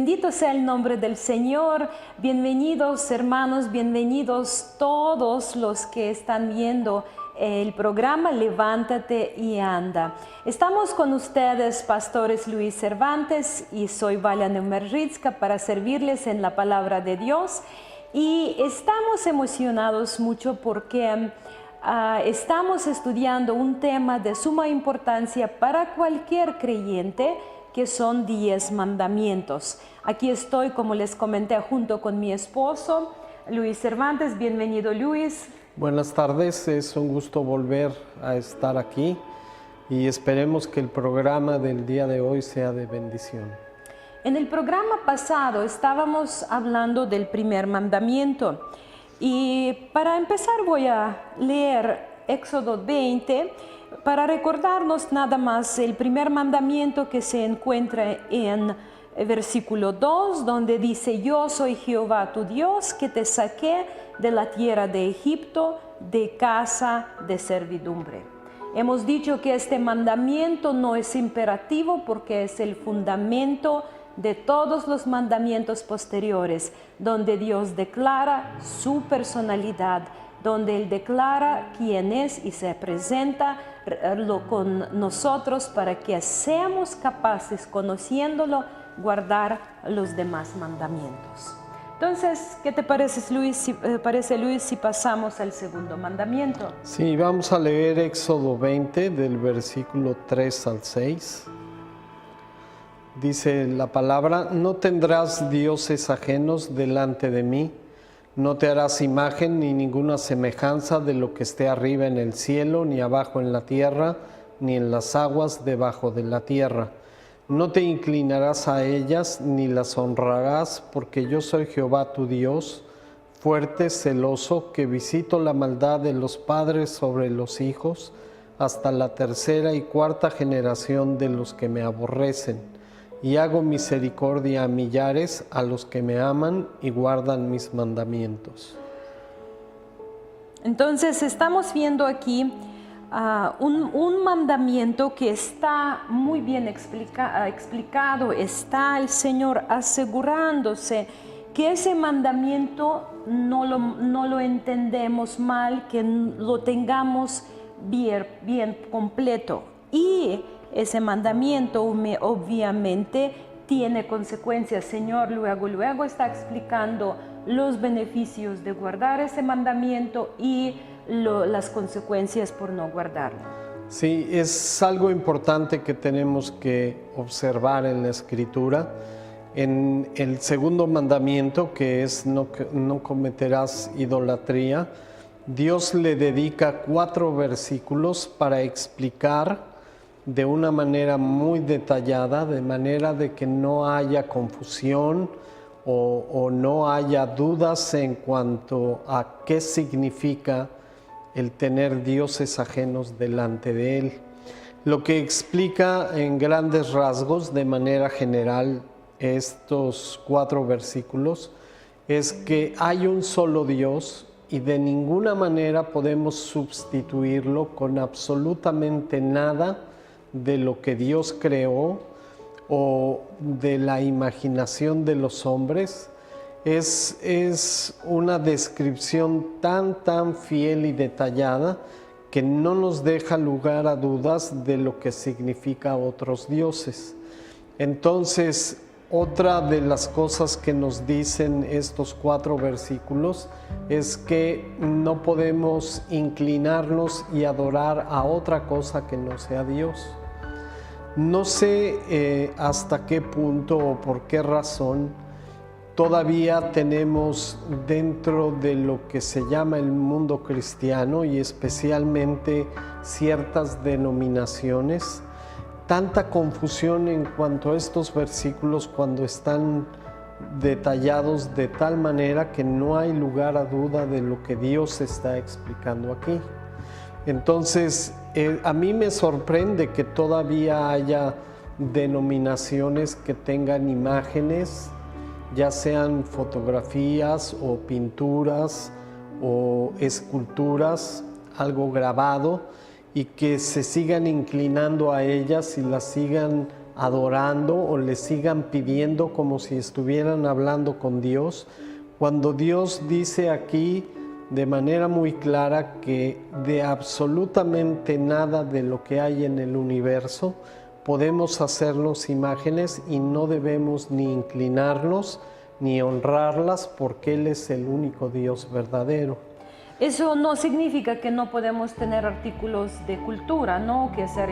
Bendito sea el nombre del Señor. Bienvenidos hermanos, bienvenidos todos los que están viendo el programa Levántate y Anda. Estamos con ustedes, pastores Luis Cervantes y soy Valia Neumerritska para servirles en la palabra de Dios. Y estamos emocionados mucho porque estamos estudiando un tema de suma importancia para cualquier creyente, que son 10 mandamientos. Aquí estoy, como les comenté, junto con mi esposo, Luis Cervantes. Bienvenido, Luis. Buenas tardes, es un gusto volver a estar aquí y esperemos que el programa del día de hoy sea de bendición. En el programa pasado estábamos hablando del primer mandamiento y para empezar voy a leer Éxodo 20 para recordarnos nada más el primer mandamiento que se encuentra en versículo 2, donde dice: yo soy Jehová tu Dios que te saqué de la tierra de Egipto, de casa de servidumbre. Hemos dicho que este mandamiento no es imperativo porque es el fundamento de todos los mandamientos posteriores, donde Dios declara su personalidad, donde Él declara quién es y se presenta con nosotros para que seamos capaces, conociéndolo, guardar los demás mandamientos. Entonces, ¿qué te parece, Luis, si pasamos al segundo mandamiento? Sí, vamos a leer Éxodo 20 del versículo 3 al 6. Dice la palabra: no tendrás dioses ajenos delante de mí, no te harás imagen ni ninguna semejanza de lo que esté arriba en el cielo, ni abajo en la tierra, ni en las aguas debajo de la tierra. No te inclinarás a ellas ni las honrarás, porque yo soy Jehová tu Dios, fuerte, celoso, que visito la maldad de los padres sobre los hijos, hasta la tercera y cuarta generación de los que me aborrecen, y hago misericordia a millares, a los que me aman y guardan mis mandamientos. Entonces estamos viendo aquí un mandamiento que está muy bien explicado. Está el Señor asegurándose que ese mandamiento no lo entendemos mal, que lo tengamos bien completo. Y ese mandamiento obviamente tiene consecuencias. Señor luego está explicando los beneficios de guardar ese mandamiento y las consecuencias por no guardarlo. Sí, es algo importante que tenemos que observar en la Escritura. En el segundo mandamiento, que es no cometerás idolatría, Dios le dedica 4 versículos para explicar de una manera muy detallada, de manera de que no haya confusión o no haya dudas en cuanto a qué significa el tener dioses ajenos delante de Él. Lo que explica en grandes rasgos, de manera general, estos 4 versículos, es que hay un solo Dios y de ninguna manera podemos sustituirlo con absolutamente nada de lo que Dios creó o de la imaginación de los hombres. Es una descripción tan fiel y detallada que no nos deja lugar a dudas de lo que significa otros dioses. Entonces, otra de las cosas que nos dicen estos 4 versículos es que no podemos inclinarnos y adorar a otra cosa que no sea Dios. No sé hasta qué punto o por qué razón todavía tenemos dentro de lo que se llama el mundo cristiano y especialmente ciertas denominaciones tanta confusión en cuanto a estos versículos cuando están detallados de tal manera que no hay lugar a duda de lo que Dios está explicando aquí. Entonces, a mí me sorprende que todavía haya denominaciones que tengan imágenes, ya sean fotografías o pinturas o esculturas, algo grabado, y que se sigan inclinando a ellas y las sigan adorando o le sigan pidiendo como si estuvieran hablando con Dios, cuando Dios dice aquí de manera muy clara que de absolutamente nada de lo que hay en el universo podemos hacernos imágenes y no debemos ni inclinarnos ni honrarlas porque Él es el único Dios verdadero. Eso no significa que no podemos tener artículos de cultura, ¿no? Que hacer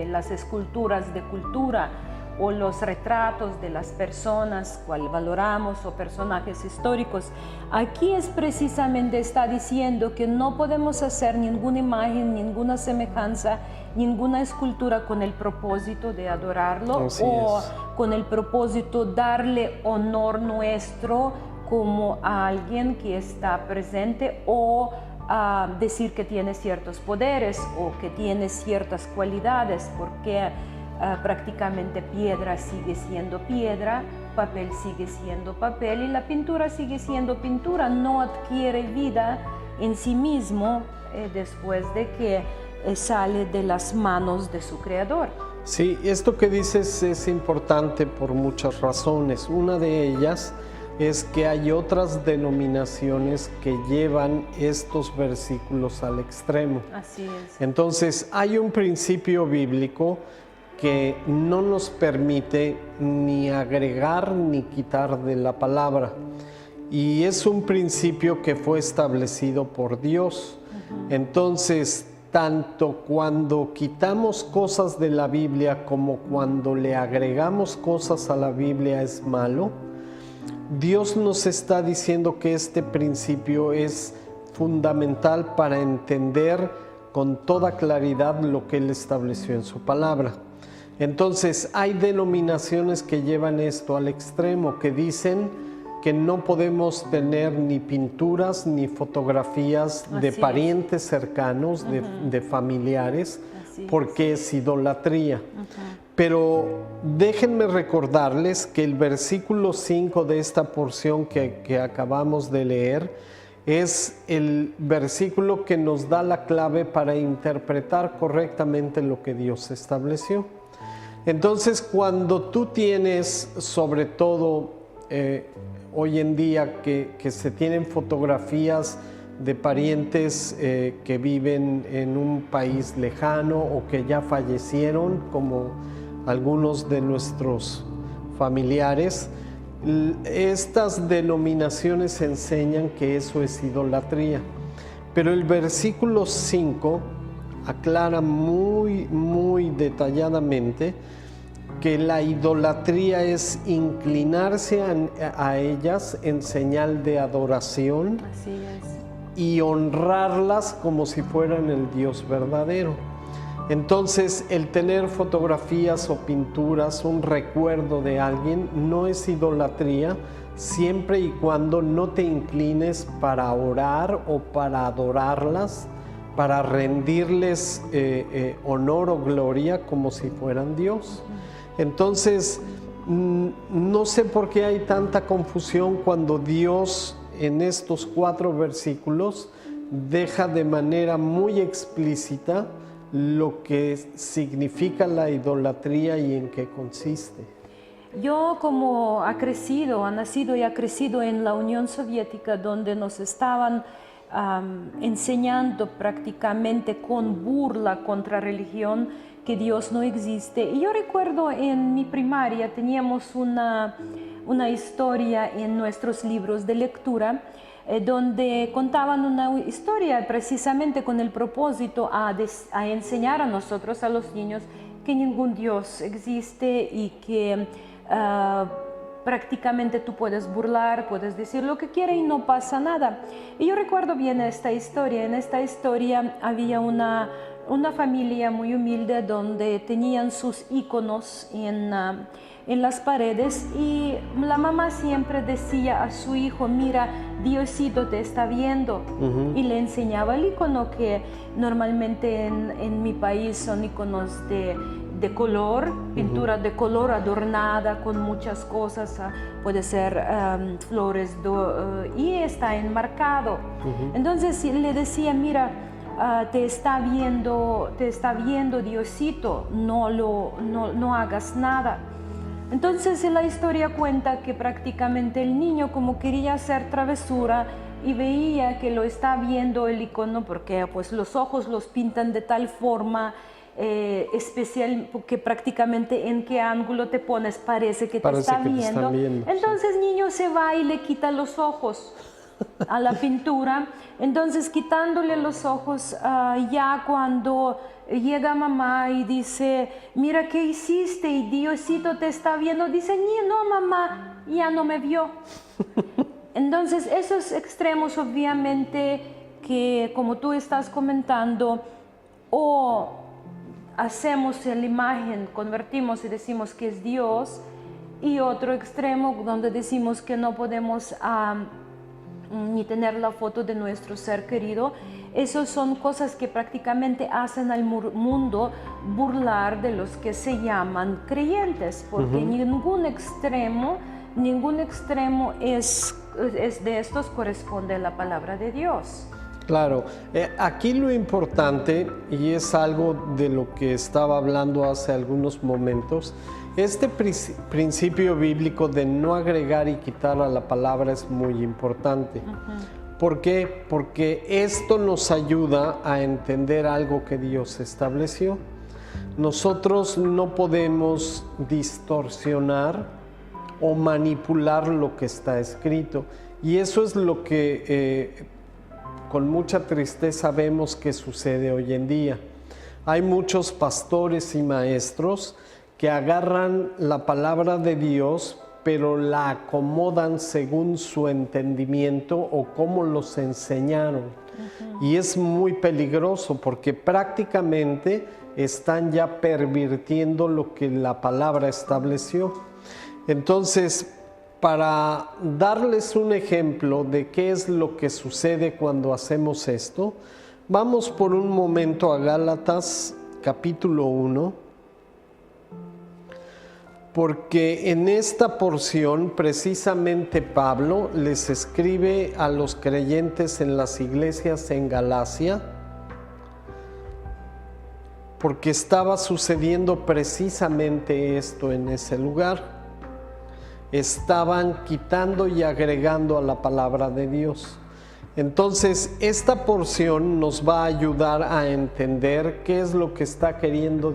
las esculturas de cultura o los retratos de las personas cual valoramos o personajes históricos. Aquí es precisamente está diciendo que no podemos hacer ninguna imagen, ninguna semejanza, ninguna escultura con el propósito de adorarlo o con el propósito de darle honor nuestro como a alguien que está presente o decir que tiene ciertos poderes o que tiene ciertas cualidades, porque prácticamente piedra sigue siendo piedra, papel sigue siendo papel y la pintura sigue siendo pintura, no adquiere vida en sí mismo después de que sale de las manos de su creador. Sí, esto que dices es importante por muchas razones. Una de ellas es que hay otras denominaciones que llevan estos versículos al extremo. Así es. Entonces, hay un principio bíblico que no nos permite ni agregar ni quitar de la palabra. Y es un principio que fue establecido por Dios. Entonces, tanto cuando quitamos cosas de la Biblia como cuando le agregamos cosas a la Biblia es malo. Dios nos está diciendo que este principio es fundamental para entender con toda claridad lo que Él estableció en su palabra. Entonces, hay denominaciones que llevan esto al extremo, que dicen que no podemos tener ni pinturas ni fotografías de parientes cercanos, de familiares, porque es idolatría. Pero déjenme recordarles que el versículo 5 de esta porción que acabamos de leer es el versículo que nos da la clave para interpretar correctamente lo que Dios estableció. Entonces, cuando tú tienes, sobre todo hoy en día, que se tienen fotografías de parientes que viven en un país lejano o que ya fallecieron, como algunos de nuestros familiares, estas denominaciones enseñan que eso es idolatría. Pero el versículo 5 aclara muy detalladamente que la idolatría es inclinarse a ellas en señal de adoración. Así es. Y honrarlas como si fueran el Dios verdadero. Entonces, el tener fotografías o pinturas, un recuerdo de alguien, no es idolatría, siempre y cuando no te inclines para orar o para adorarlas, para rendirles honor o gloria como si fueran Dios. Entonces, no sé por qué hay tanta confusión cuando Dios en estos 4 versículos deja de manera muy explícita lo que significa la idolatría y en qué consiste. Yo, como ha nacido y ha crecido en la Unión Soviética, donde nos estaban enseñando prácticamente con burla contra religión que Dios no existe. Y yo recuerdo en mi primaria teníamos una historia en nuestros libros de lectura donde contaban una historia precisamente con el propósito a enseñar a nosotros, a los niños, que ningún Dios existe y que prácticamente tú puedes burlar, puedes decir lo que quieras y no pasa nada. Y yo recuerdo bien esta historia. En esta historia había una familia muy humilde donde tenían sus íconos en las paredes y la mamá siempre decía a su hijo: mira, Diosito te está viendo. Y le enseñaba el icono, que normalmente en mi país son iconos de color, pintura de color adornada con muchas cosas, puede ser flores y está enmarcado. Entonces le decía: mira, te está viendo Diosito, no hagas nada. Entonces la historia cuenta que prácticamente el niño, como quería hacer travesura y veía que lo está viendo el icono, porque pues los ojos los pintan de tal forma especial que prácticamente en qué ángulo te pones parece que te está viendo. Entonces el niño se va y le quita los ojos a la pintura. Entonces quitándole los ojos, ya cuando llega mamá y dice, mira qué hiciste y Diosito te está viendo, dice, no mamá, ya no me vio. Entonces esos extremos obviamente que, como tú estás comentando, o hacemos la imagen, convertimos y decimos que es Dios, y otro extremo donde decimos que no podemos ni tener la foto de nuestro ser querido. Esas son cosas que prácticamente hacen al mundo burlar de los que se llaman creyentes, porque ningún extremo es de estos corresponde a la palabra de Dios. Claro, aquí lo importante, y es algo de lo que estaba hablando hace algunos momentos, este principio bíblico de no agregar y quitar a la palabra es muy importante. ¿Por qué? Porque esto nos ayuda a entender algo que Dios estableció. Nosotros no podemos distorsionar o manipular lo que está escrito, y eso es lo que con mucha tristeza vemos que sucede hoy en día. Hay muchos pastores y maestros que agarran la palabra de Dios, pero la acomodan según su entendimiento o cómo los enseñaron. Y es muy peligroso porque prácticamente están ya pervirtiendo lo que la palabra estableció. Entonces, para darles un ejemplo de qué es lo que sucede cuando hacemos esto, vamos por un momento a Gálatas capítulo 1, porque en esta porción precisamente Pablo les escribe a los creyentes en las iglesias en Galacia, porque estaba sucediendo precisamente esto en ese lugar. Estaban quitando y agregando a la palabra de Dios. Entonces, esta porción nos va a ayudar a entender qué es lo que está queriendo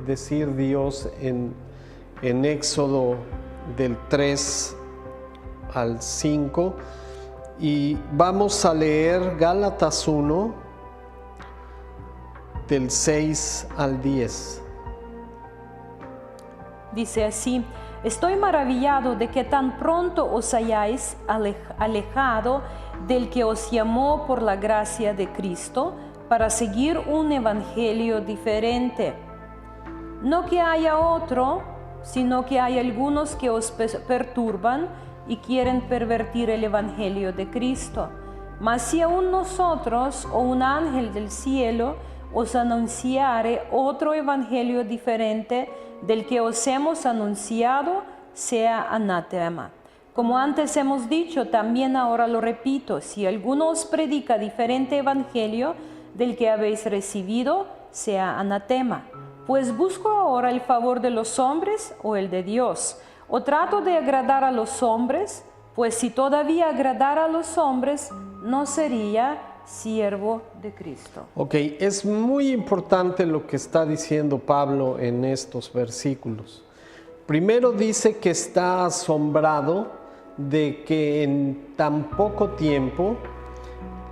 decir Dios en Éxodo del 3 al 5. Y vamos a leer Gálatas 1, del 6 al 10. Dice así: estoy maravillado de que tan pronto os hayáis alejado del que os llamó por la gracia de Cristo para seguir un evangelio diferente. No que haya otro, sino que hay algunos que os perturban y quieren pervertir el evangelio de Cristo. Mas si aún nosotros o un ángel del cielo os anunciare otro evangelio diferente del que os hemos anunciado, sea anatema. Como antes hemos dicho, también ahora lo repito, si alguno os predica diferente evangelio del que habéis recibido, sea anatema. Pues busco ahora el favor de los hombres o el de Dios, o trato de agradar a los hombres, pues si todavía agradara a los hombres, no sería siervo de Cristo. Ok, es muy importante lo que está diciendo Pablo en estos versículos. Primero dice que está asombrado de que en tan poco tiempo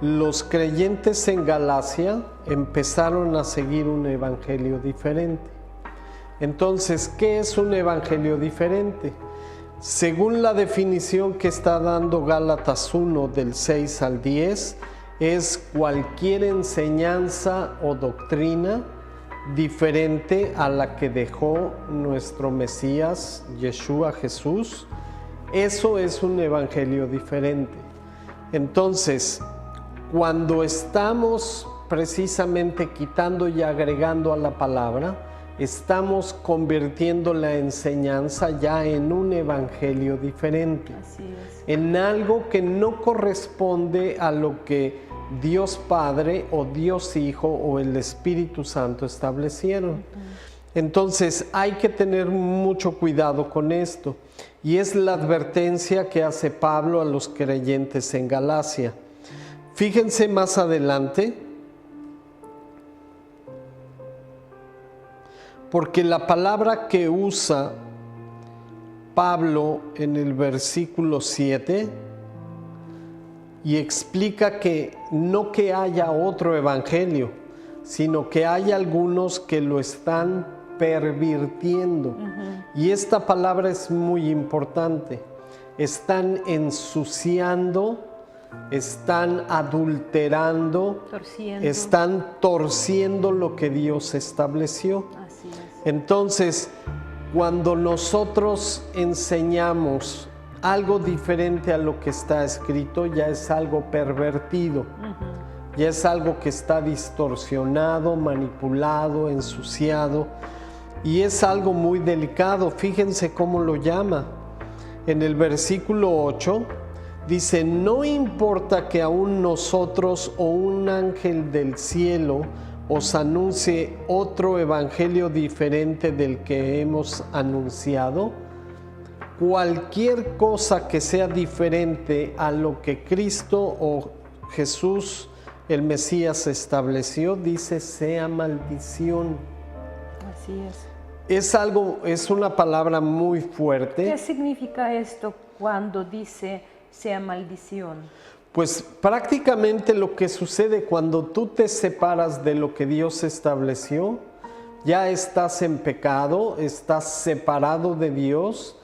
los creyentes en Galacia empezaron a seguir un evangelio diferente. Entonces, ¿qué es un evangelio diferente? Según la definición que está dando Gálatas 1 del 6 al 10, es cualquier enseñanza o doctrina diferente a la que dejó nuestro Mesías, Yeshua Jesús. Eso es un evangelio diferente. Entonces, cuando estamos precisamente quitando y agregando a la palabra, estamos convirtiendo la enseñanza ya en un evangelio diferente. Así es. En algo que no corresponde a lo que Dios Padre o Dios Hijo o el Espíritu Santo establecieron. Entonces hay que tener mucho cuidado con esto, y es la advertencia que hace Pablo a los creyentes en Galacia. Fíjense más adelante, porque la palabra que usa Pablo en el versículo 7 y explica que no que haya otro evangelio, sino que hay algunos que lo están pervirtiendo. Y esta palabra es muy importante. Están ensuciando, están adulterando, están torciendo lo que Dios estableció. Así es. Entonces, cuando nosotros enseñamos algo diferente a lo que está escrito, ya es algo pervertido, ya es algo que está distorsionado, manipulado, ensuciado, y es algo muy delicado. Fíjense cómo lo llama. En el versículo 8 dice: no importa que aún nosotros o un ángel del cielo os anuncie otro evangelio diferente del que hemos anunciado. Cualquier cosa que sea diferente a lo que Cristo o Jesús, el Mesías, estableció, dice, sea maldición. Así es. Es una palabra muy fuerte. ¿Qué significa esto cuando dice sea maldición? Pues prácticamente lo que sucede cuando tú te separas de lo que Dios estableció, ya estás en pecado, estás separado de Dios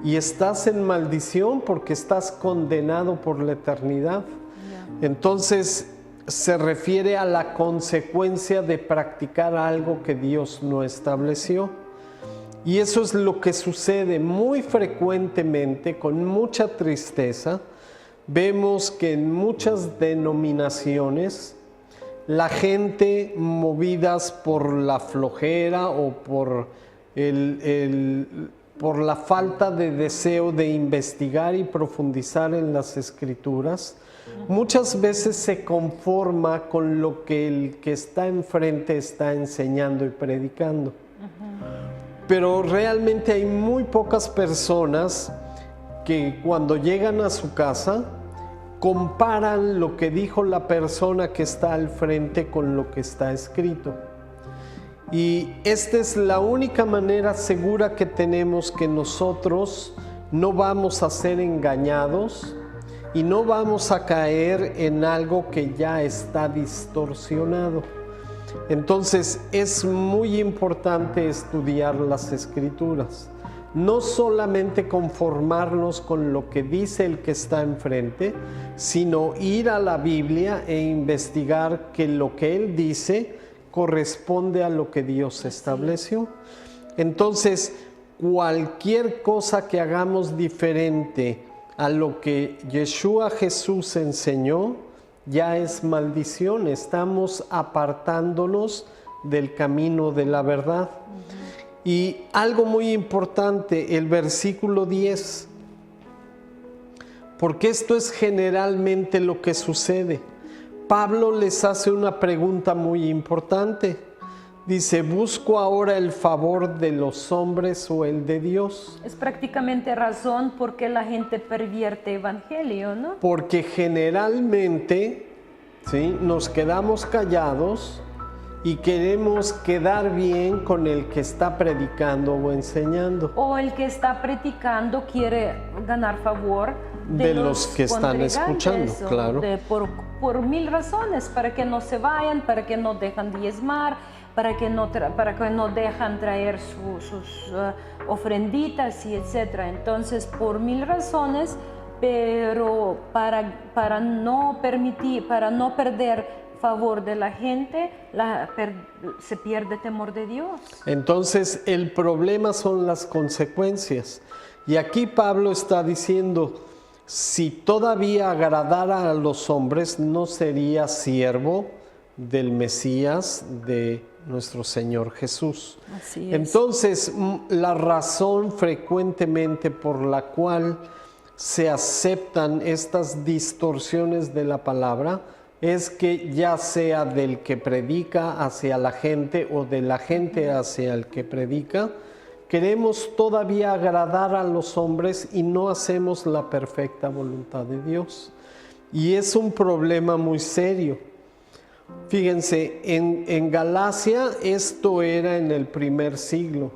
y estás en maldición porque estás condenado por la eternidad. Entonces se refiere a la consecuencia de practicar algo que Dios no estableció. Y eso es lo que sucede muy frecuentemente, con mucha tristeza. Vemos que en muchas denominaciones la gente, movidas por la flojera o por la falta de deseo de investigar y profundizar en las Escrituras, muchas veces se conforma con lo que el que está enfrente está enseñando y predicando. Pero realmente hay muy pocas personas que cuando llegan a su casa comparan lo que dijo la persona que está al frente con lo que está escrito. Y esta es la única manera segura que tenemos, que nosotros no vamos a ser engañados y no vamos a caer en algo que ya está distorsionado. Entonces es muy importante estudiar las Escrituras. No solamente conformarnos con lo que dice el que está enfrente, sino ir a la Biblia e investigar que lo que él dice corresponde a lo que Dios estableció. Entonces, cualquier cosa que hagamos diferente a lo que Yeshua Jesús enseñó, ya es maldición. Estamos apartándonos del camino de la verdad. Y algo muy importante, el versículo 10, porque esto es generalmente lo que sucede. Pablo les hace una pregunta muy importante. Dice: ¿busco ahora el favor de los hombres o el de Dios? Es prácticamente razón por qué la gente pervierte evangelio, ¿no? Porque generalmente, ¿sí?, nos quedamos callados y queremos quedar bien con el que está predicando o enseñando. O el que está predicando quiere ganar favor de los que están escuchando, claro. Por mil razones, para que no se vayan, para que no dejan diezmar, para que no dejan traer sus ofrenditas y etcétera. Entonces, por mil razones, pero para no perder favor de la gente, se pierde temor de Dios. Entonces el problema son las consecuencias. Y aquí Pablo está diciendo: si todavía agradara a los hombres, no sería siervo del Mesías, de nuestro Señor Jesús. Así es. Entonces, la razón frecuentemente por la cual se aceptan estas distorsiones de la palabra es que ya sea del que predica hacia la gente o de la gente hacia el que predica, queremos todavía agradar a los hombres y no hacemos la perfecta voluntad de Dios. Y es un problema muy serio. Fíjense, en Galacia esto era en el primer siglo.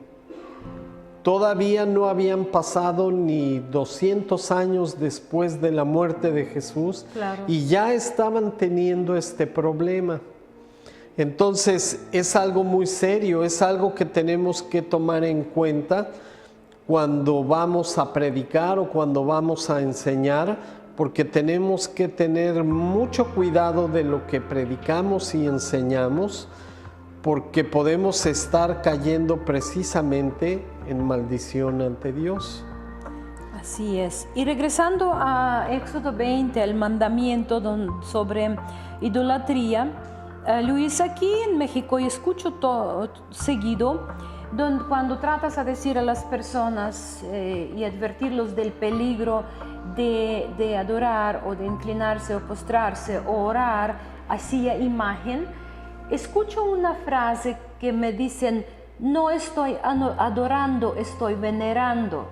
Todavía no habían pasado ni 200 años después de la muerte de Jesús, Claro. y ya estaban teniendo este problema. Entonces es algo muy serio, es algo que tenemos que tomar en cuenta cuando vamos a predicar o cuando vamos a enseñar, porque tenemos que tener mucho cuidado de lo que predicamos y enseñamos, porque podemos estar cayendo precisamente en maldición ante Dios. Así es. Y regresando a Éxodo 20, el mandamiento sobre idolatría, Luis, aquí en México, y escucho todo seguido, cuando tratas a decir a las personas y advertirlos del peligro de adorar o de inclinarse o postrarse o orar hacia imagen, escucho una frase que me dicen: no estoy adorando, estoy venerando.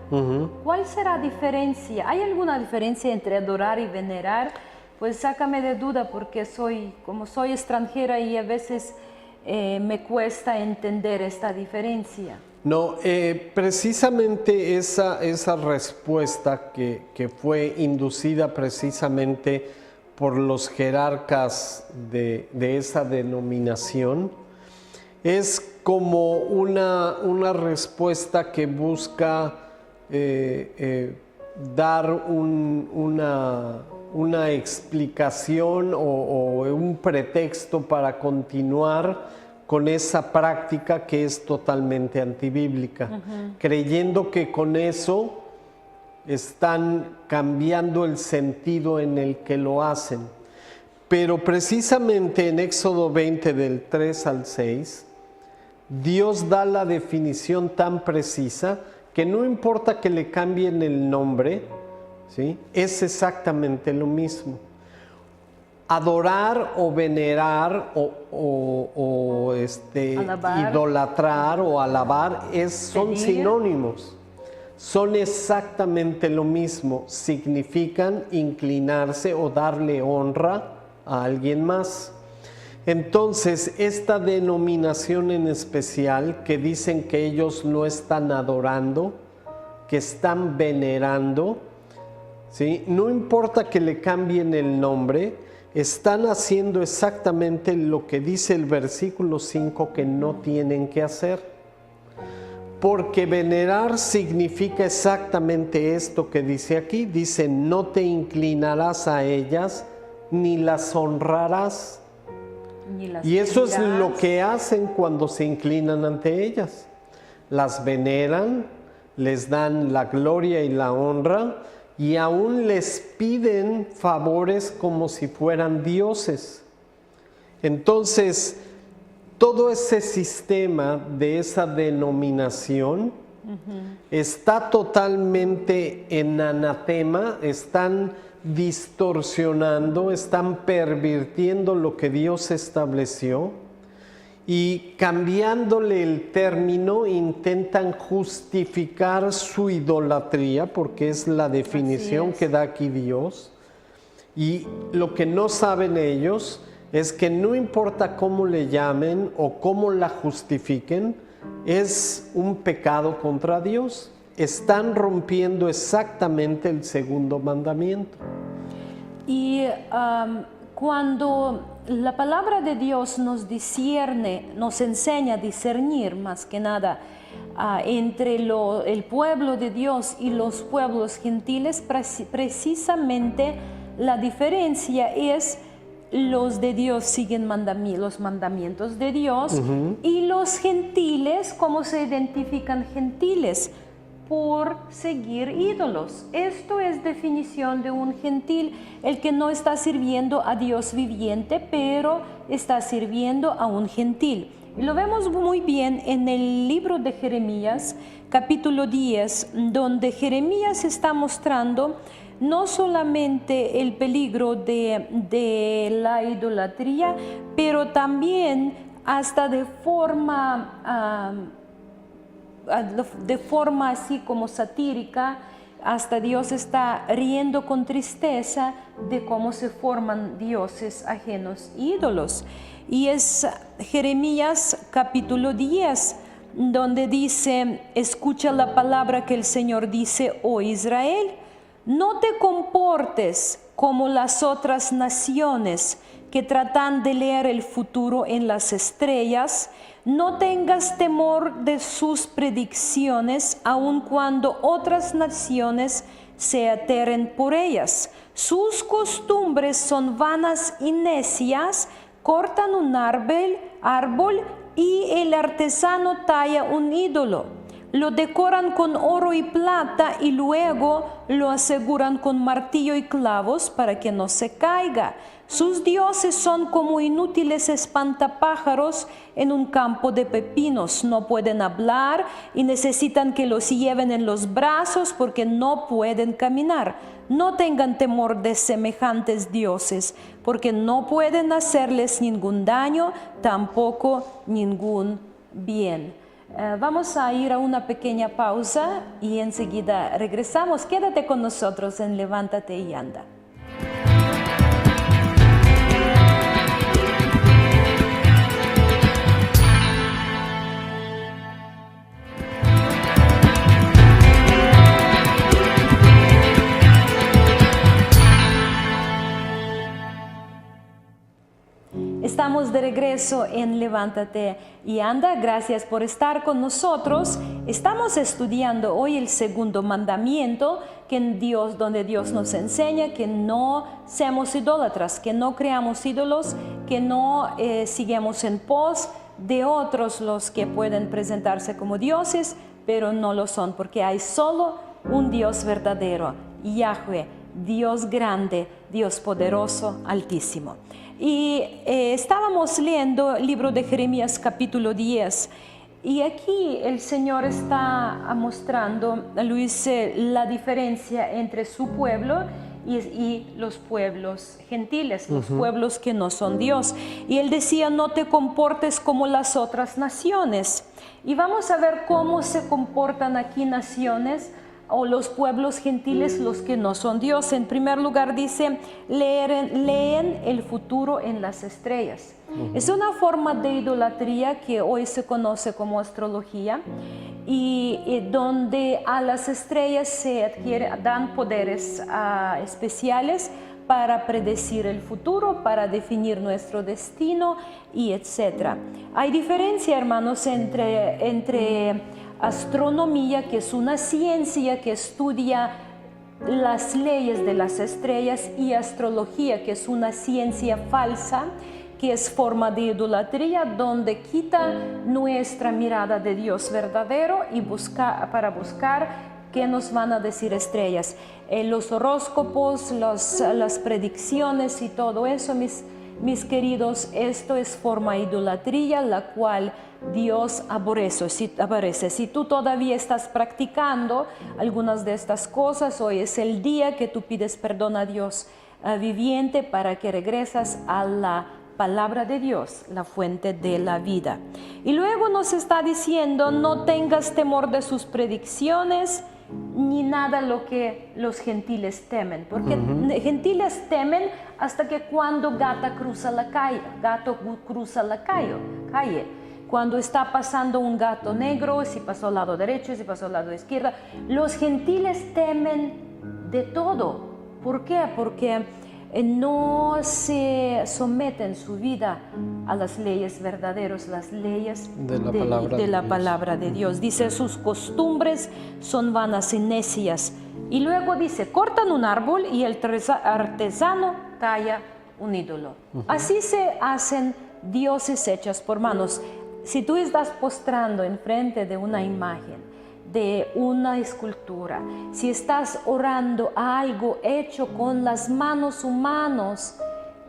¿Cuál será la diferencia? ¿Hay alguna diferencia entre adorar y venerar? Pues sácame de duda, porque como soy extranjera y a veces me cuesta entender esta diferencia. No, precisamente esa respuesta que fue inducida precisamente por los jerarcas de esa denominación es como una respuesta que busca dar una explicación o un pretexto para continuar con esa práctica que es totalmente antibíblica, creyendo que con eso están cambiando el sentido en el que lo hacen. Pero precisamente en Éxodo 20 del 3 al 6, Dios da la definición tan precisa que no importa que le cambien el nombre, ¿sí? Es exactamente lo mismo. Adorar o venerar o idolatrar o alabar son sinónimos, son exactamente lo mismo, significan inclinarse o darle honra a alguien más. Entonces, esta denominación en especial, que dicen que ellos no están adorando, que están venerando, ¿sí? No importa que le cambien el nombre, están haciendo exactamente lo que dice el versículo 5 que no tienen que hacer. Porque venerar significa exactamente esto que dice aquí. Dice: no te inclinarás a ellas ni las honrarás. Y eso es lo que hacen cuando se inclinan ante ellas. Las veneran, les dan la gloria y la honra, y aún les piden favores como si fueran dioses. Entonces, todo ese sistema de esa denominación está totalmente en anatema, están distorsionando, están pervirtiendo lo que Dios estableció y cambiándole el término intentan justificar su idolatría, porque es la definición que da aquí Dios. Y lo que no saben ellos es que no importa cómo le llamen o cómo la justifiquen, es un pecado contra Dios. Están rompiendo exactamente el segundo mandamiento. Y cuando la palabra de Dios nos discierne, nos enseña a discernir más que nada entre el pueblo de Dios y los pueblos gentiles, precisamente la diferencia es: los de Dios siguen los mandamientos de Dios, y los gentiles, ¿cómo se identifican gentiles? Por seguir ídolos. Esto es definición de un gentil, el que no está sirviendo a Dios viviente, pero está sirviendo a un gentil. Y lo vemos muy bien en el libro de Jeremías, capítulo 10, donde Jeremías está mostrando no solamente el peligro de la idolatría, pero también hasta de forma así como satírica, hasta Dios está riendo con tristeza de cómo se forman dioses ajenos, ídolos. Y es Jeremías capítulo 10, donde dice: escucha la palabra que el Señor dice, oh Israel, no te comportes como las otras naciones que tratan de leer el futuro en las estrellas. No tengas temor de sus predicciones, aun cuando otras naciones se ateren por ellas. Sus costumbres son vanas y necias. Cortan un árbol y el artesano talla un ídolo. Lo decoran con oro y plata y luego lo aseguran con martillo y clavos para que no se caiga. Sus dioses son como inútiles espantapájaros en un campo de pepinos. No pueden hablar y necesitan que los lleven en los brazos porque no pueden caminar. No tengan temor de semejantes dioses, porque no pueden hacerles ningún daño, tampoco ningún bien. Vamos a ir a una pequeña pausa y enseguida regresamos. Quédate con nosotros en Levántate y Anda. Estamos de regreso en Levántate y Anda. Gracias por estar con nosotros. Estamos estudiando hoy el segundo mandamiento donde Dios nos enseña que no seamos idólatras, que no creamos ídolos, que no sigamos en pos de otros los que pueden presentarse como dioses, pero no lo son, porque hay solo un Dios verdadero, Yahweh, Dios grande, Dios poderoso, altísimo. Y estábamos leyendo el libro de Jeremías capítulo 10 y aquí el Señor está mostrando, Luis, la diferencia entre su pueblo y los pueblos gentiles, los pueblos que no son Dios. Y Él decía: no te comportes como las otras naciones. Y vamos a ver cómo se comportan aquí naciones o los pueblos gentiles, los que no son Dios. En primer lugar dice: leen el futuro en las estrellas. Es una forma de idolatría que hoy se conoce como astrología y donde a las estrellas se dan poderes especiales para predecir el futuro, para definir nuestro destino y etc. Hay diferencia, hermanos, entre astronomía, que es una ciencia que estudia las leyes de las estrellas, y astrología, que es una ciencia falsa, que es forma de idolatría, donde quita nuestra mirada de Dios verdadero y para buscar qué nos van a decir estrellas. Los horóscopos, las predicciones y todo eso, mis queridos, esto es forma de idolatría, la cual Dios aborrece. Si tú todavía estás practicando algunas de estas cosas, hoy es el día que tú pides perdón a Dios viviente para que regresas a la palabra de Dios, la fuente de la vida. Y luego nos está diciendo: no tengas temor de sus predicciones, ni nada lo que los gentiles temen, porque gentiles temen hasta que cuando gato cruza la calle, cuando está pasando un gato negro, si pasó al lado derecho, si pasó al lado izquierdo. Los gentiles temen de todo. ¿Por qué? Porque no se someten su vida a las leyes verdaderas, las leyes de la palabra de Dios. Dice: sus costumbres son vanas y necias. Y luego dice: cortan un árbol y el artesano talla un ídolo. Así se hacen dioses hechos por manos. Si tú estás postrando enfrente de una imagen, de una escultura, si estás orando a algo hecho con las manos humanas,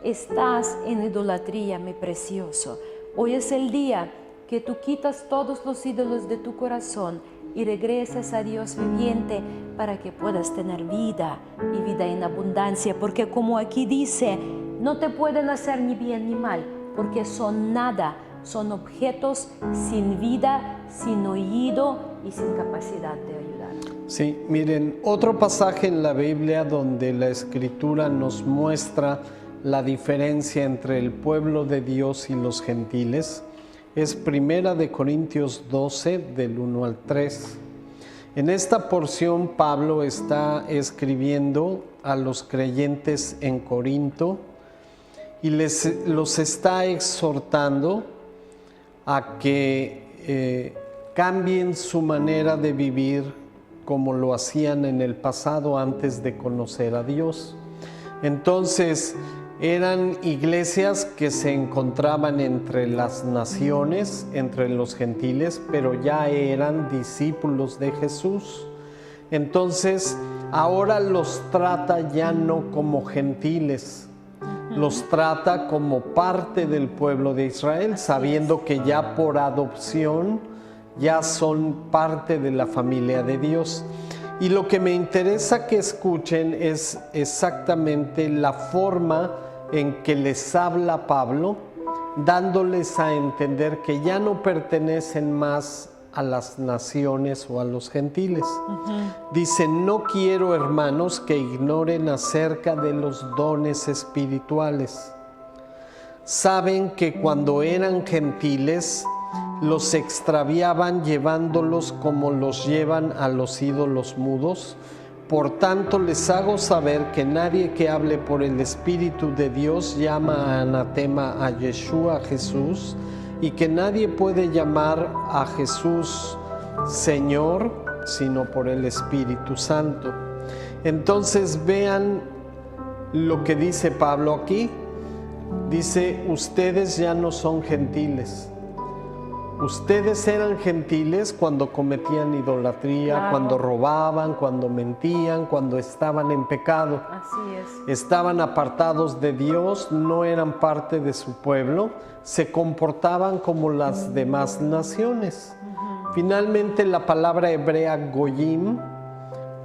estás en idolatría, mi precioso. Hoy es el día que tú quitas todos los ídolos de tu corazón, y regreses a Dios viviente para que puedas tener vida y vida en abundancia. Porque como aquí dice, no te pueden hacer ni bien ni mal, porque son nada, son objetos sin vida, sin oído y sin capacidad de ayudar. Sí, miren, otro pasaje en la Biblia donde la Escritura nos muestra la diferencia entre el pueblo de Dios y los gentiles es 1 Corintios 12, del 1 al 3. En esta porción Pablo está escribiendo a los creyentes en Corinto y los está exhortando a que cambien su manera de vivir como lo hacían en el pasado antes de conocer a Dios. Entonces, eran iglesias que se encontraban entre las naciones, entre los gentiles, pero ya eran discípulos de Jesús. Entonces, ahora los trata ya no como gentiles, los trata como parte del pueblo de Israel, sabiendo que ya por adopción ya son parte de la familia de Dios. Y lo que me interesa que escuchen es exactamente la forma en que les habla Pablo, dándoles a entender que ya no pertenecen más a las naciones o a los gentiles. Dice, no quiero, hermanos, que ignoren acerca de los dones espirituales. Saben que cuando eran gentiles, los extraviaban llevándolos como los llevan a los ídolos mudos. Por tanto, les hago saber que nadie que hable por el Espíritu de Dios llama a anatema a Yeshua, Jesús, y que nadie puede llamar a Jesús Señor, sino por el Espíritu Santo. Entonces vean lo que dice Pablo aquí. Dice, ustedes ya no son gentiles. Ustedes eran gentiles cuando cometían idolatría, claro, cuando robaban, cuando mentían, cuando estaban en pecado. Así es. Estaban apartados de Dios, no eran parte de su pueblo, se comportaban como las demás naciones. Finalmente, la palabra hebrea goyim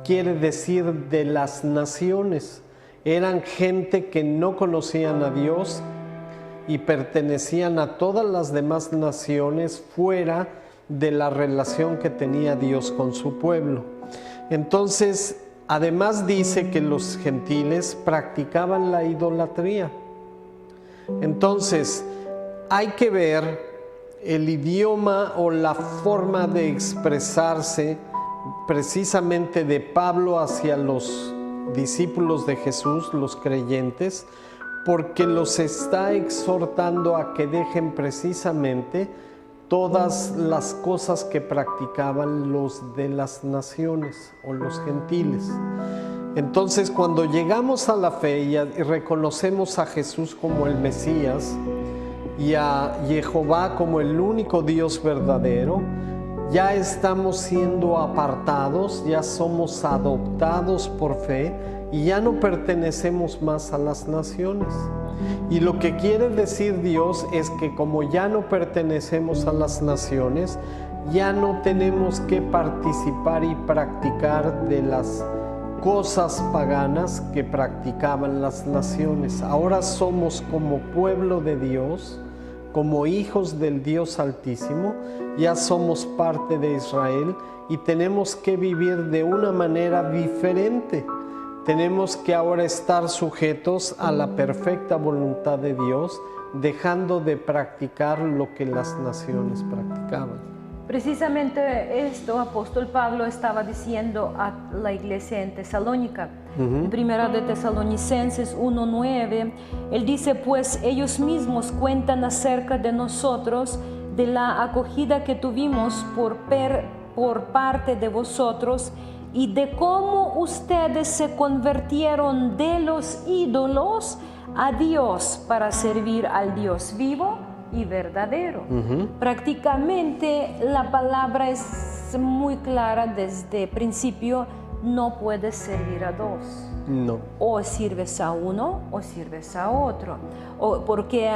quiere decir de las naciones. Eran gente que no conocían a Dios y pertenecían a todas las demás naciones fuera de la relación que tenía Dios con su pueblo. Entonces, además dice que los gentiles practicaban la idolatría. Entonces, hay que ver el idioma o la forma de expresarse precisamente de Pablo hacia los discípulos de Jesús, los creyentes, porque los está exhortando a que dejen precisamente todas las cosas que practicaban los de las naciones o los gentiles. Entonces, cuando llegamos a la fe y reconocemos a Jesús como el Mesías y a Jehová como el único Dios verdadero, ya estamos siendo apartados, ya somos adoptados por fe y ya no pertenecemos más a las naciones. Y lo que quiere decir Dios es que como ya no pertenecemos a las naciones, ya no tenemos que participar y practicar de las cosas paganas que practicaban las naciones. Ahora somos como pueblo de Dios, como hijos del Dios Altísimo, ya somos parte de Israel y tenemos que vivir de una manera diferente. Tenemos que ahora estar sujetos a la perfecta voluntad de Dios, dejando de practicar lo que las naciones practicaban. Precisamente esto apóstol Pablo estaba diciendo a la iglesia en Tesalónica. En Primera de Tesalonicenses 1:9, él dice, pues ellos mismos cuentan acerca de nosotros, de la acogida que tuvimos por parte de vosotros y de cómo ustedes se convirtieron de los ídolos a Dios para servir al Dios vivo y verdadero. Prácticamente la palabra es muy clara desde el principio, no puedes servir a dos. No. O sirves a uno o sirves a otro. Porque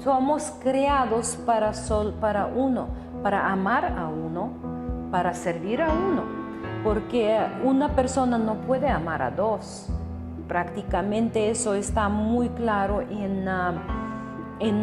somos creados para uno, para amar a uno, para servir a uno, porque una persona no puede amar a dos. Prácticamente eso está muy claro en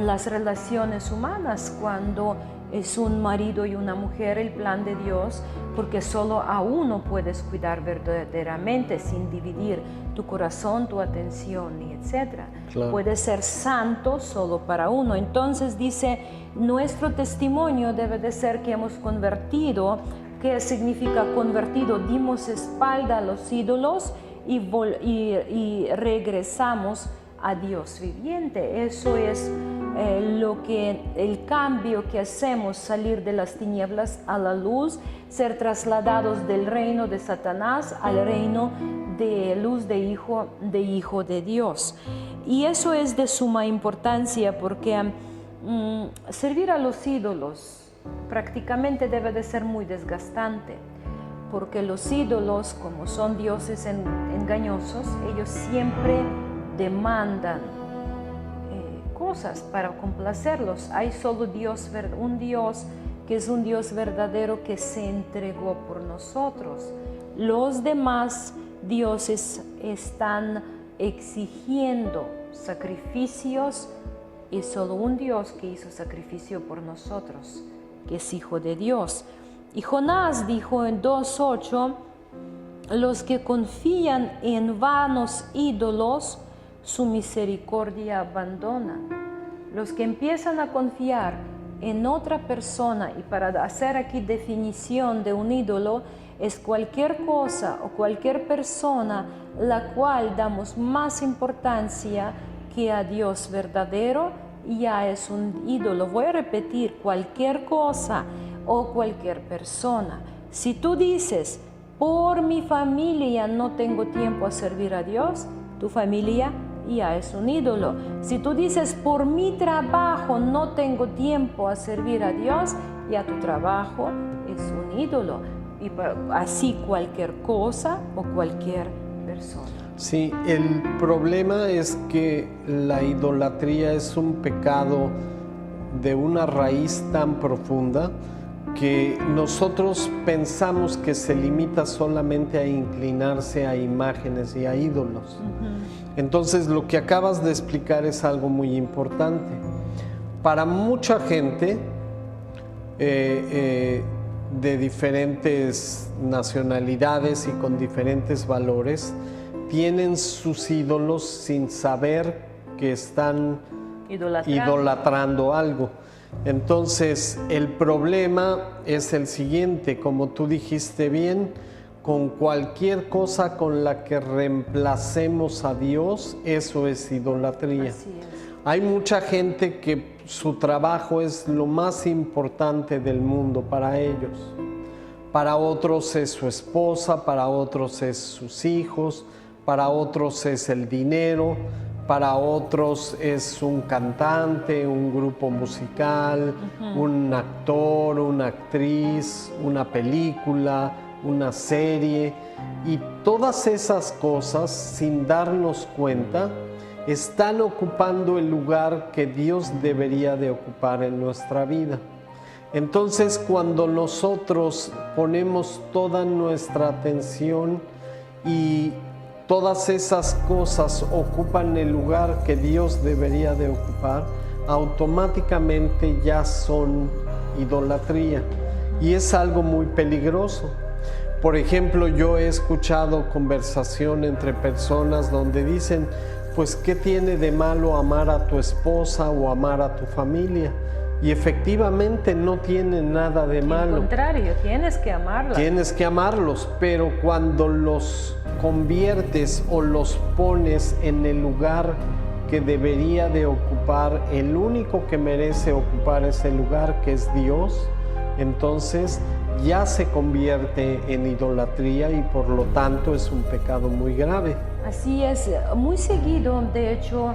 las relaciones humanas, cuando es un marido y una mujer el plan de Dios, porque solo a uno puedes cuidar verdaderamente sin dividir tu corazón, tu atención, y etc. Claro. Puedes ser santo solo para uno. Entonces dice, nuestro testimonio debe de ser que hemos convertido. ¿Qué significa convertido? Dimos espalda a los ídolos y regresamos a Dios viviente. Eso es el cambio que hacemos, salir de las tinieblas a la luz, ser trasladados del reino de Satanás al reino de luz de hijo de Dios. Y eso es de suma importancia, porque servir a los ídolos prácticamente debe de ser muy desgastante, porque los ídolos, como son dioses engañosos, ellos siempre demandan cosas para complacerlos. Hay solo un Dios que es un Dios verdadero, que se entregó por nosotros. Los demás dioses están exigiendo sacrificios, y solo un Dios que hizo sacrificio por nosotros, que es Hijo de Dios. Y Jonás dijo en 2:8, los que confían en vanos ídolos, su misericordia abandonan. Los que empiezan a confiar en otra persona, y para hacer aquí definición de un ídolo, es cualquier cosa o cualquier persona la cual damos más importancia que a Dios verdadero, ya es un ídolo. Voy a repetir, cualquier cosa o cualquier persona. Si tú dices, por mi familia no tengo tiempo a servir a Dios, tu familia ya es un ídolo. Si tú dices, por mi trabajo no tengo tiempo a servir a Dios, ya tu trabajo es un ídolo. Y así cualquier cosa o cualquier persona. Sí, el problema es que la idolatría es un pecado de una raíz tan profunda que nosotros pensamos que se limita solamente a inclinarse a imágenes y a ídolos. Entonces, lo que acabas de explicar es algo muy importante. Para mucha gente de diferentes nacionalidades y con diferentes valores, tienen sus ídolos sin saber que están idolatrando algo. Entonces, el problema es el siguiente, como tú dijiste bien, con cualquier cosa con la que reemplacemos a Dios, eso es idolatría. Así es. Hay mucha gente que su trabajo es lo más importante del mundo para ellos. Para otros es su esposa, para otros es sus hijos, para otros es el dinero, para otros es un cantante, un grupo musical, un actor, una actriz, una película, una serie. Y todas esas cosas, sin darnos cuenta, están ocupando el lugar que Dios debería de ocupar en nuestra vida. Entonces, cuando nosotros ponemos toda nuestra atención y todas esas cosas ocupan el lugar que Dios debería de ocupar, automáticamente ya son idolatría. Y es algo muy peligroso. Por ejemplo, yo he escuchado conversación entre personas donde dicen, pues, ¿qué tiene de malo amar a tu esposa o amar a tu familia? Y efectivamente no tiene nada de malo. Al contrario, tienes que amarla. Tienes que amarlos, pero cuando los conviertes o los pones en el lugar que debería de ocupar, el único que merece ocupar ese lugar, que es Dios, entonces ya se convierte en idolatría y por lo tanto es un pecado muy grave. Así es, muy seguido, de hecho,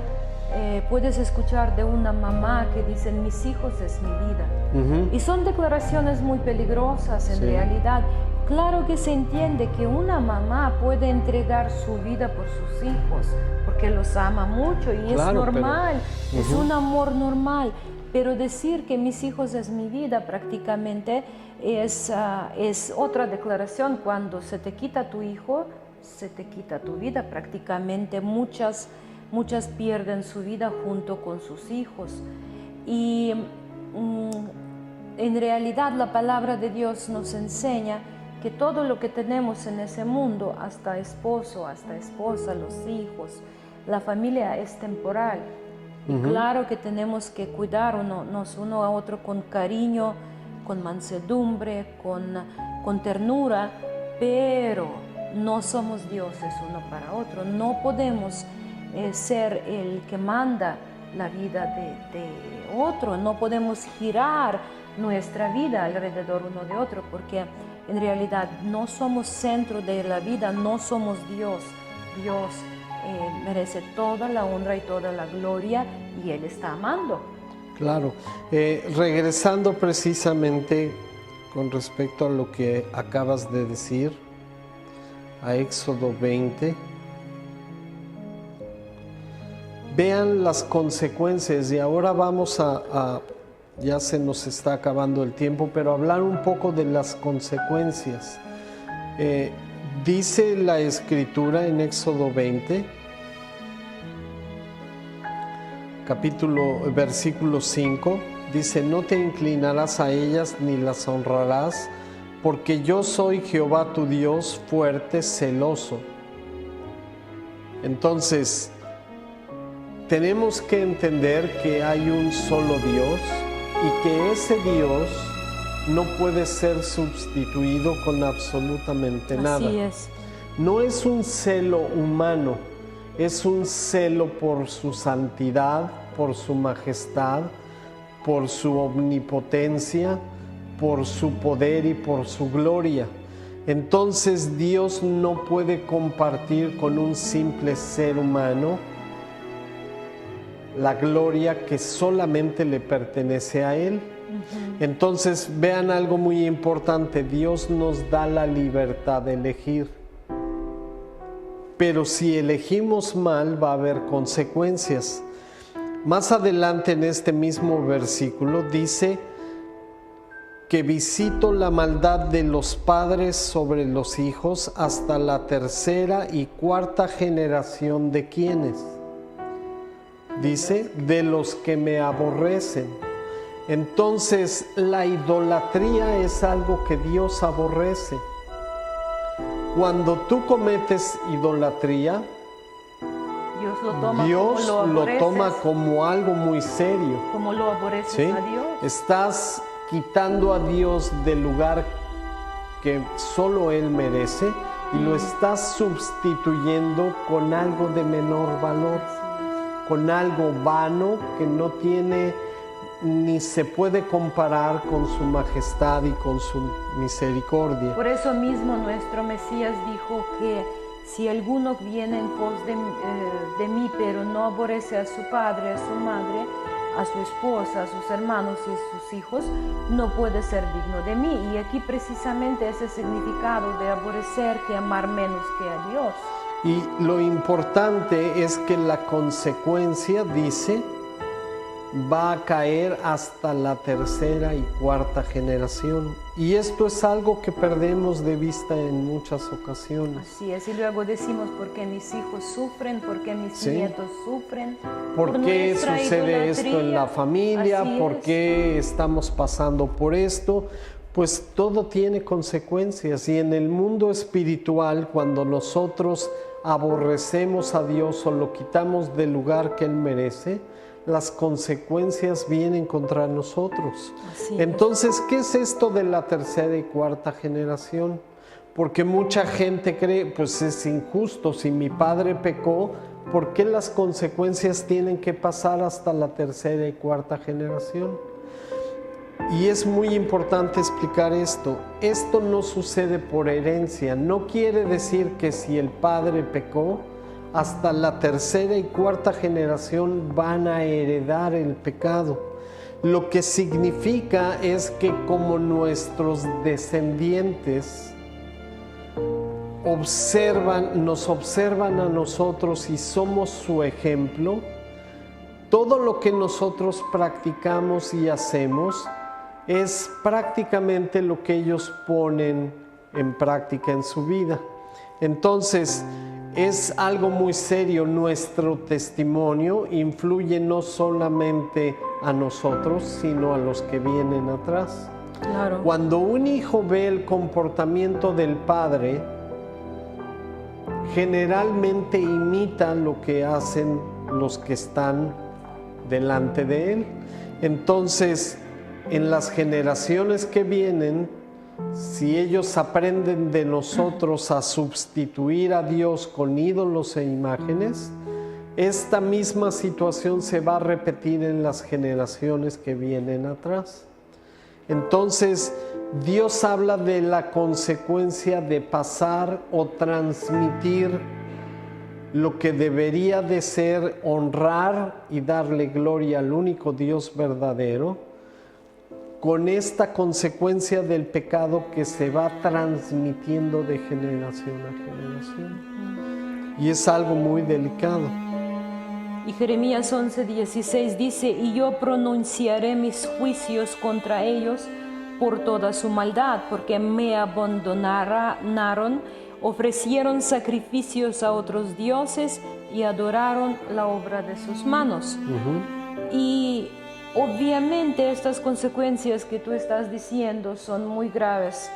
puedes escuchar de una mamá que dice, mis hijos es mi vida. Y son declaraciones muy peligrosas en realidad, claro que se entiende que una mamá puede entregar su vida por sus hijos porque los ama mucho y Claro, es normal, es Ujú. un amor normal. Pero decir que mis hijos es mi vida prácticamente es otra declaración. Cuando se te quita tu hijo, se te quita tu vida. Prácticamente muchas pierden su vida junto con sus hijos. Y en realidad la palabra de Dios nos enseña que todo lo que tenemos en ese mundo, hasta esposo, hasta esposa, los hijos, la familia es temporal. Y claro que tenemos que cuidarnos uno a otro con cariño, con mansedumbre, con ternura, pero no somos dioses uno para otro. No podemos ser el que manda la vida de otro. No podemos girar nuestra vida alrededor uno de otro, porque en realidad no somos centro de la vida, no somos Dios. Dios merece toda la honra y toda la gloria y Él está amando. Claro. Regresando precisamente con respecto a lo que acabas de decir, a Éxodo 20, vean las consecuencias y ahora vamos ya se nos está acabando el tiempo, pero hablar un poco de las consecuencias. Dice la Escritura en Éxodo 20, versículo 5, dice: no te inclinarás a ellas ni las honrarás, porque yo soy Jehová tu Dios, fuerte, celoso. Entonces, tenemos que entender que hay un solo Dios y que ese Dios no puede ser sustituido con absolutamente nada. Así es. No es un celo humano, es un celo por su santidad, por su majestad, por su omnipotencia, por su poder y por su gloria. Entonces Dios no puede compartir con un simple ser humano la gloria que solamente le pertenece a Él. Entonces vean algo muy importante: Dios nos da la libertad de elegir, pero si elegimos mal va a haber consecuencias. Más adelante en este mismo versículo dice que visito la maldad de los padres sobre los hijos hasta la tercera y cuarta generación de quienes. Dice, de los que me aborrecen. Entonces, la idolatría es algo que Dios aborrece. Cuando tú cometes idolatría, Dios lo toma como algo muy serio. Como lo aborreces, ¿Sí? a Dios. Estás quitando a Dios del lugar que solo Él merece y lo estás sustituyendo con algo de menor valor, con algo vano que no tiene ni se puede comparar con su majestad y con su misericordia. Por eso mismo nuestro Mesías dijo que si alguno viene en pos de mí, pero no aborrece a su padre, a su madre, a su esposa, a sus hermanos y a sus hijos, no puede ser digno de mí. Y aquí precisamente ese significado de aborrecer, que amar menos que a Dios. Y lo importante es que la consecuencia, dice, va a caer hasta la tercera y cuarta generación. Y esto es algo que perdemos de vista en muchas ocasiones. Así es, y luego decimos: ¿por qué mis hijos sufren? ¿Por qué mis nietos sufren? ¿Por qué sucede esto en la familia? Así ¿Por es. qué estamos pasando por esto? Pues todo tiene consecuencias. Y en el mundo espiritual, cuando nosotros aborrecemos a Dios o lo quitamos del lugar que Él merece, las consecuencias vienen contra nosotros. Así Entonces, ¿qué es esto de la tercera y cuarta generación? Porque mucha gente cree, pues es injusto, si mi padre pecó, ¿por qué las consecuencias tienen que pasar hasta la tercera y cuarta generación? Y es muy importante explicar esto. Esto no sucede por herencia. No quiere decir que si el padre pecó, hasta la tercera y cuarta generación van a heredar el pecado. Lo que significa es que como nuestros descendientes nos observan a nosotros y somos su ejemplo, todo lo que nosotros practicamos y hacemos es prácticamente lo que ellos ponen en práctica en su vida. Entonces, es algo muy serio. Nuestro testimonio influye no solamente a nosotros, sino a los que vienen atrás. Claro. Cuando un hijo ve el comportamiento del padre, generalmente imita lo que hacen los que están delante de él. Entonces, en las generaciones que vienen, si ellos aprenden de nosotros a sustituir a Dios con ídolos e imágenes, esta misma situación se va a repetir en las generaciones que vienen atrás. Entonces, Dios habla de la consecuencia de pasar o transmitir lo que debería de ser honrar y darle gloria al único Dios verdadero, con esta consecuencia del pecado que se va transmitiendo de generación a generación. Y es algo muy delicado. Y Jeremías 11:16 dice: y yo pronunciaré mis juicios contra ellos por toda su maldad, porque me abandonaron, ofrecieron sacrificios a otros dioses y adoraron la obra de sus manos. Y obviamente estas consecuencias que tú estás diciendo son muy graves,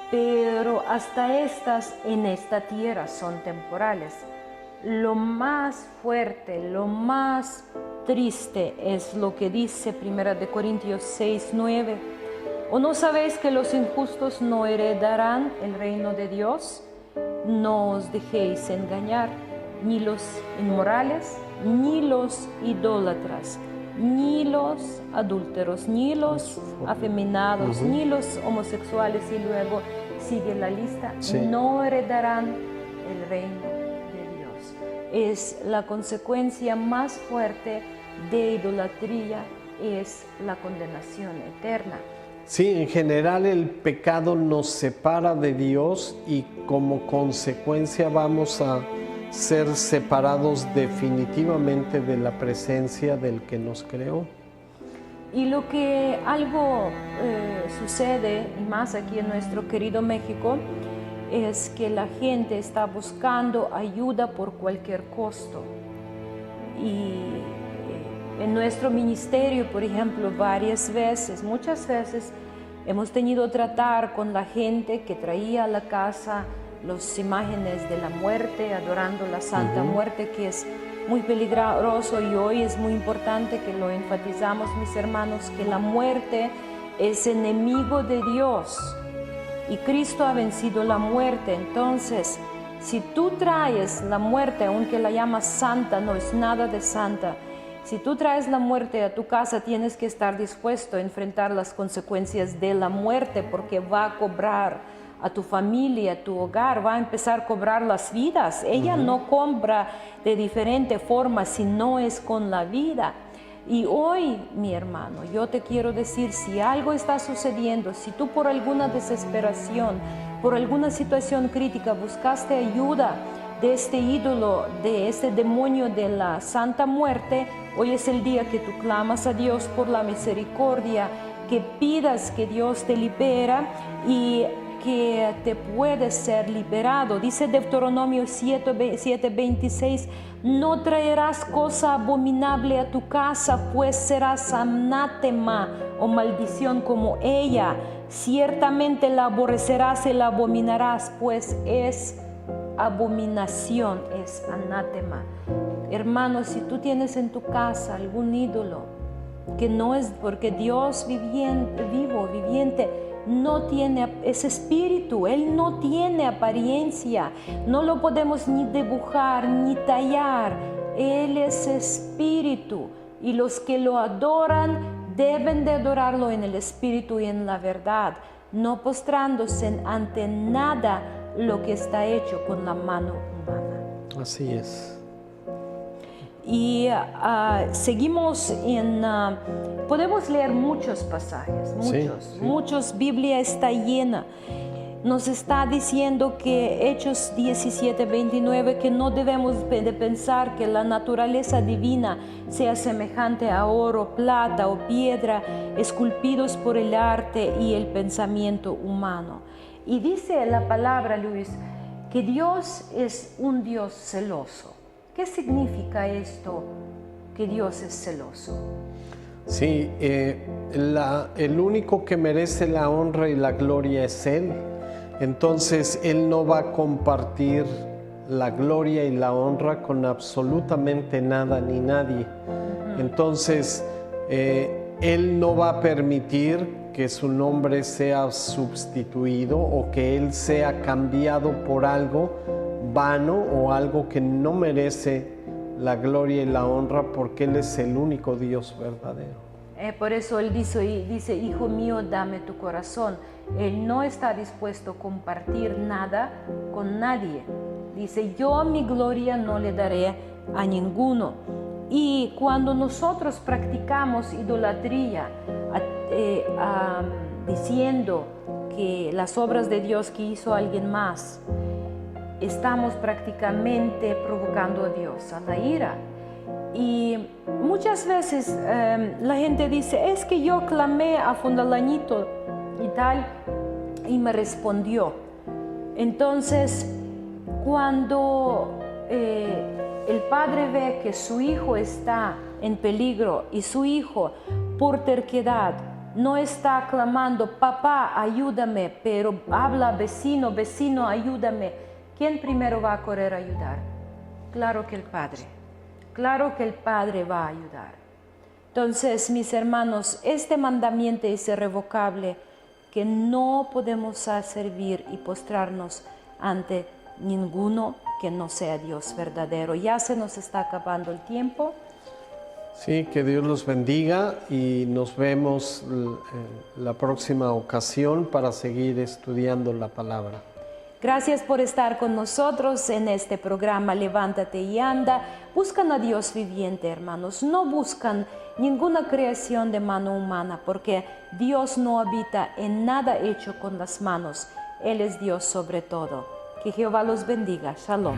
pero hasta estas en esta tierra son temporales. Lo más fuerte, lo más triste es lo que dice 1 Corintios 6:9. ¿O no sabéis que los injustos no heredarán el reino de Dios? No os dejéis engañar, ni los inmorales, ni los idólatras, ni los adúlteros, ni los afeminados, ni los homosexuales, y luego sigue la lista, no heredarán el reino de Dios. Es la consecuencia más fuerte de idolatría, es la condenación eterna. Sí, en general el pecado nos separa de Dios y como consecuencia vamos a ser separados definitivamente de la presencia del que nos creó. Y lo que algo sucede, y más aquí en nuestro querido México, es que la gente está buscando ayuda por cualquier costo. Y en nuestro ministerio, por ejemplo, muchas veces, hemos tenido que tratar con la gente que traía a la casa las imágenes de la muerte, adorando la Santa Muerte, que es muy peligroso, y hoy es muy importante que lo enfatizamos, mis hermanos, que la muerte es enemigo de Dios y Cristo ha vencido la muerte. Entonces, si tú traes la muerte, aunque la llamas santa, no es nada de santa. Si tú traes la muerte a tu casa, tienes que estar dispuesto a enfrentar las consecuencias de la muerte, porque va a cobrar a tu familia, a tu hogar, va a empezar a cobrar las vidas. Ella no compra de diferente forma si no es con la vida. Y hoy, mi hermano, yo te quiero decir, si algo está sucediendo, si tú por alguna desesperación, por alguna situación crítica buscaste ayuda de este ídolo, de este demonio de la Santa Muerte, hoy es el día que tú clamas a Dios por la misericordia, que pidas que Dios te libera y que te puedes ser liberado. Dice Deuteronomio 7:26, no traerás cosa abominable a tu casa, pues serás anátema o maldición como ella. Ciertamente la aborrecerás y la abominarás, pues es abominación, es anátema. Hermanos, si tú tienes en tu casa algún ídolo, que no es, porque Dios viviente, no tiene, es espíritu, Él no tiene apariencia, no lo podemos ni dibujar ni tallar, Él es espíritu, y los que lo adoran deben de adorarlo en el espíritu y en la verdad, no postrándose ante nada lo que está hecho con la mano humana. Así es. Y seguimos podemos leer muchos pasajes, muchos, Biblia está llena. nos está diciendo que Hechos 17:29, que no debemos de pensar que la naturaleza divina sea semejante a oro, plata o piedra, esculpidos por el arte y el pensamiento humano. Y dice la palabra, Luis, que Dios es un Dios celoso. ¿Qué significa esto, que Dios es celoso? Sí, el único que merece la honra y la gloria es Él. Entonces Él no va a compartir la gloria y la honra con absolutamente nada ni nadie. Entonces Él no va a permitir que su nombre sea sustituido o que Él sea cambiado por algo vano o algo que no merece la gloria y la honra, porque Él es el único Dios verdadero. Por eso Él dice, hijo mío, dame tu corazón. Él no está dispuesto a compartir nada con nadie. Dice, yo mi gloria no le daré a ninguno. Y cuando nosotros practicamos idolatría, diciendo que las obras de Dios que hizo alguien más, estamos prácticamente provocando a Dios a la ira. Y muchas veces la gente dice, es que yo clamé a fulanito y tal, y me respondió. Entonces, cuando el padre ve que su hijo está en peligro y su hijo, por terquedad, no está clamando, papá, ayúdame, pero habla, vecino, vecino, ayúdame, ¿quién primero va a correr a ayudar? Claro que el padre. Claro que el Padre va a ayudar. Entonces, mis hermanos, este mandamiento es irrevocable, que no podemos servir y postrarnos ante ninguno que no sea Dios verdadero. Ya se nos está acabando el tiempo. Sí, que Dios los bendiga y nos vemos la próxima ocasión para seguir estudiando la palabra. Gracias por estar con nosotros en este programa Levántate y Anda. Buscan a Dios viviente, hermanos. No buscan ninguna creación de mano humana, porque Dios no habita en nada hecho con las manos. Él es Dios sobre todo. Que Jehová los bendiga. Shalom.